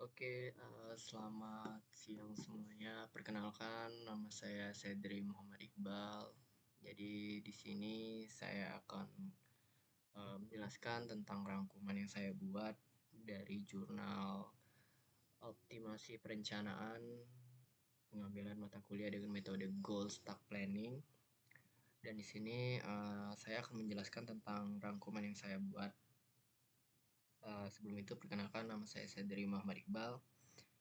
Selamat siang semuanya. Perkenalkan, nama saya Sedri Muhammad Iqbal. Jadi di sini saya akan menjelaskan tentang rangkuman yang saya buat dari jurnal optimasi perencanaan pengambilan mata kuliah dengan metode goal stack planning. Dan di sini saya akan menjelaskan tentang rangkuman yang saya buat. Sebelum itu perkenalkan, nama saya Sedri Muhammad Iqbal.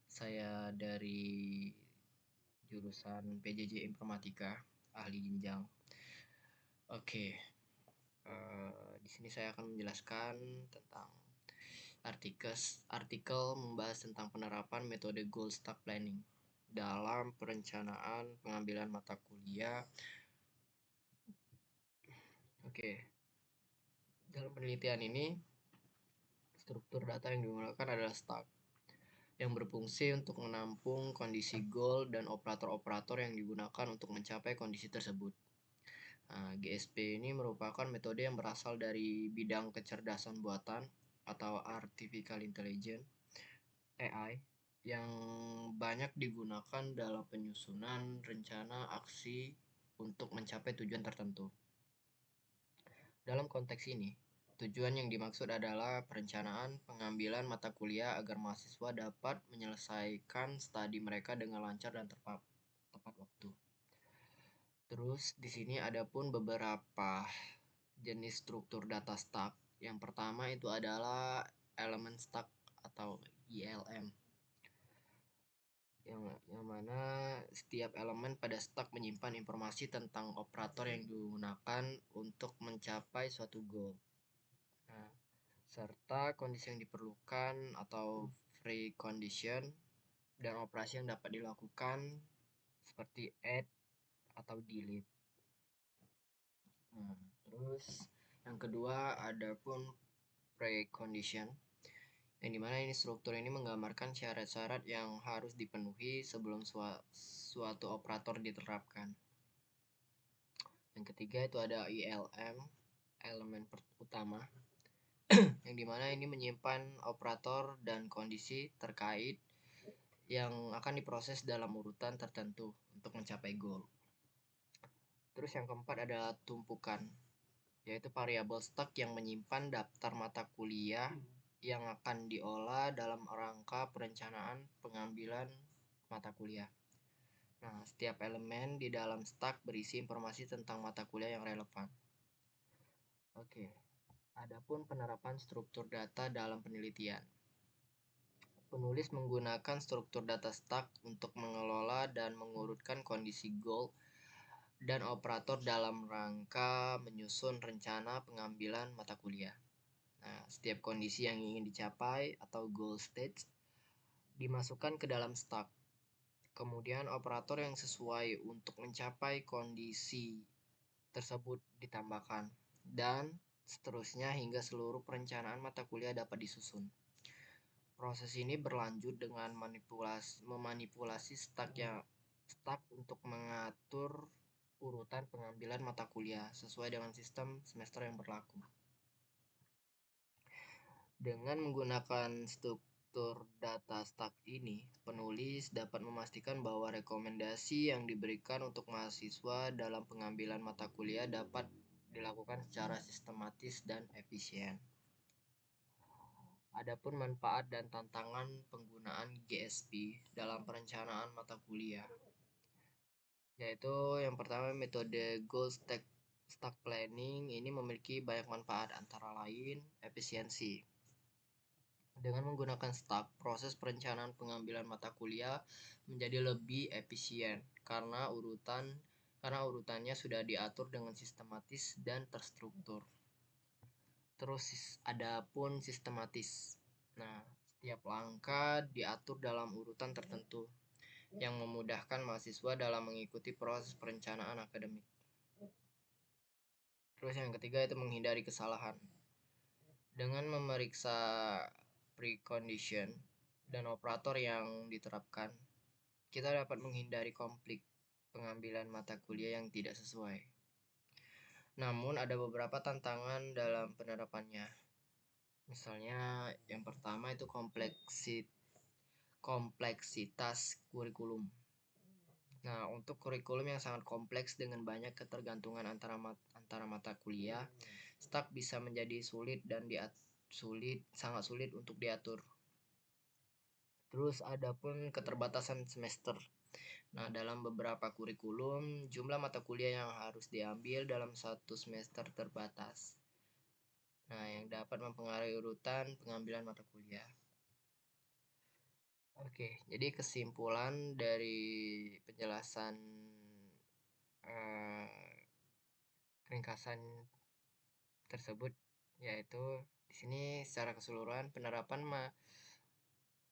Saya dari jurusan PJJ Informatika, ahli jenjang. Oke, di sini saya akan menjelaskan tentang artikel membahas tentang penerapan metode goal stack planning dalam perencanaan pengambilan mata kuliah. Oke, dalam penelitian ini struktur data yang digunakan adalah stack yang berfungsi untuk menampung kondisi goal dan operator-operator yang digunakan untuk mencapai kondisi tersebut. Nah, GSP ini merupakan metode yang berasal dari bidang kecerdasan buatan atau Artificial Intelligence (AI) yang banyak digunakan dalam penyusunan rencana aksi untuk mencapai tujuan tertentu. Dalam konteks ini, tujuan yang dimaksud adalah perencanaan pengambilan mata kuliah agar mahasiswa dapat menyelesaikan studi mereka dengan lancar dan tepat waktu. Terus di sini ada pun beberapa jenis struktur data stack. Yang pertama itu adalah elemen stack atau ELM. Yang mana setiap elemen pada stack menyimpan informasi tentang operator yang digunakan untuk mencapai suatu goal. Nah, serta kondisi yang diperlukan atau free condition dan operasi yang dapat dilakukan seperti add atau delete. Nah, terus yang kedua ada pun precondition, yang dimana ini struktur ini menggambarkan syarat-syarat yang harus dipenuhi sebelum suatu operator diterapkan. Yang ketiga itu ada ELM, elemen utama, yang dimana ini menyimpan operator dan kondisi terkait yang akan diproses dalam urutan tertentu untuk mencapai goal. Terus yang keempat adalah tumpukan, yaitu variabel stack yang menyimpan daftar mata kuliah yang akan diolah dalam rangka perencanaan pengambilan mata kuliah. Nah, setiap elemen di dalam stack berisi informasi tentang mata kuliah yang relevan. Oke, adapun penerapan struktur data dalam penelitian. Penulis menggunakan struktur data stack untuk mengelola dan mengurutkan kondisi goal dan operator dalam rangka menyusun rencana pengambilan mata kuliah. Nah, setiap kondisi yang ingin dicapai atau goal stage dimasukkan ke dalam stack. Kemudian operator yang sesuai untuk mencapai kondisi tersebut ditambahkan, dan seterusnya hingga seluruh perencanaan mata kuliah dapat disusun. Proses ini berlanjut dengan memanipulasi stack untuk mengatur urutan pengambilan mata kuliah sesuai dengan sistem semester yang berlaku. Dengan menggunakan struktur data stack ini, penulis dapat memastikan bahwa rekomendasi yang diberikan untuk mahasiswa dalam pengambilan mata kuliah dapat dilakukan secara sistematis dan efisien. Adapun manfaat dan tantangan penggunaan GSP dalam perencanaan mata kuliah, yaitu yang pertama metode goal stack planning ini memiliki banyak manfaat, antara lain efisiensi. Dengan menggunakan stack, proses perencanaan pengambilan mata kuliah menjadi lebih efisien karena urutannya sudah diatur dengan sistematis dan terstruktur. Terus ada pun sistematis. Nah, setiap langkah diatur dalam urutan tertentu yang memudahkan mahasiswa dalam mengikuti proses perencanaan akademik. Terus yang ketiga itu menghindari kesalahan. Dengan memeriksa precondition dan operator yang diterapkan, kita dapat menghindari konflik pengambilan mata kuliah yang tidak sesuai. Namun ada beberapa tantangan dalam penerapannya. Misalnya yang pertama itu kompleksitas kurikulum. Nah, untuk kurikulum yang sangat kompleks dengan banyak ketergantungan antara mata kuliah, STAK bisa menjadi sangat sulit untuk diatur. Terus ada pun keterbatasan semester. Nah, dalam beberapa kurikulum, jumlah mata kuliah yang harus diambil dalam satu semester terbatas. Nah, yang dapat mempengaruhi urutan pengambilan mata kuliah. Oke, jadi kesimpulan dari penjelasan eh, ringkasan tersebut yaitu di sini secara keseluruhan penerapan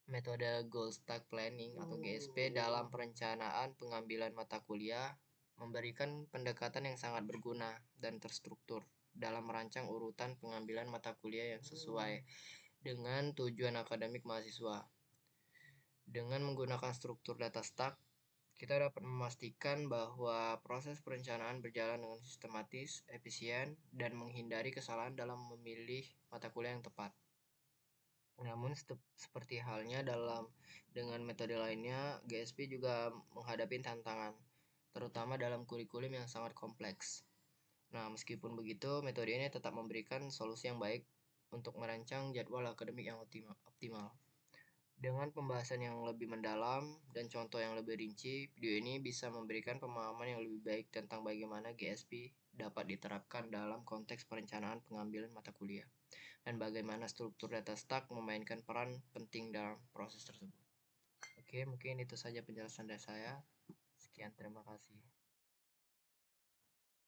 metode Goal Stack Planning atau GSP dalam perencanaan pengambilan mata kuliah memberikan pendekatan yang sangat berguna dan terstruktur dalam merancang urutan pengambilan mata kuliah yang sesuai dengan tujuan akademik mahasiswa. Dengan menggunakan struktur data stack, kita dapat memastikan bahwa proses perencanaan berjalan dengan sistematis, efisien, dan menghindari kesalahan dalam memilih mata kuliah yang tepat. Namun seperti halnya dengan metode lainnya, GSP juga menghadapi tantangan, terutama dalam kurikulum yang sangat kompleks. Nah, meskipun begitu, metode ini tetap memberikan solusi yang baik untuk merancang jadwal akademik yang optimal. Dengan pembahasan yang lebih mendalam dan contoh yang lebih rinci, video ini bisa memberikan pemahaman yang lebih baik tentang bagaimana GSP dapat diterapkan dalam konteks perencanaan pengambilan mata kuliah dan bagaimana struktur data stack memainkan peran penting dalam proses tersebut. Oke, mungkin itu saja penjelasan dari saya. Sekian, terima kasih.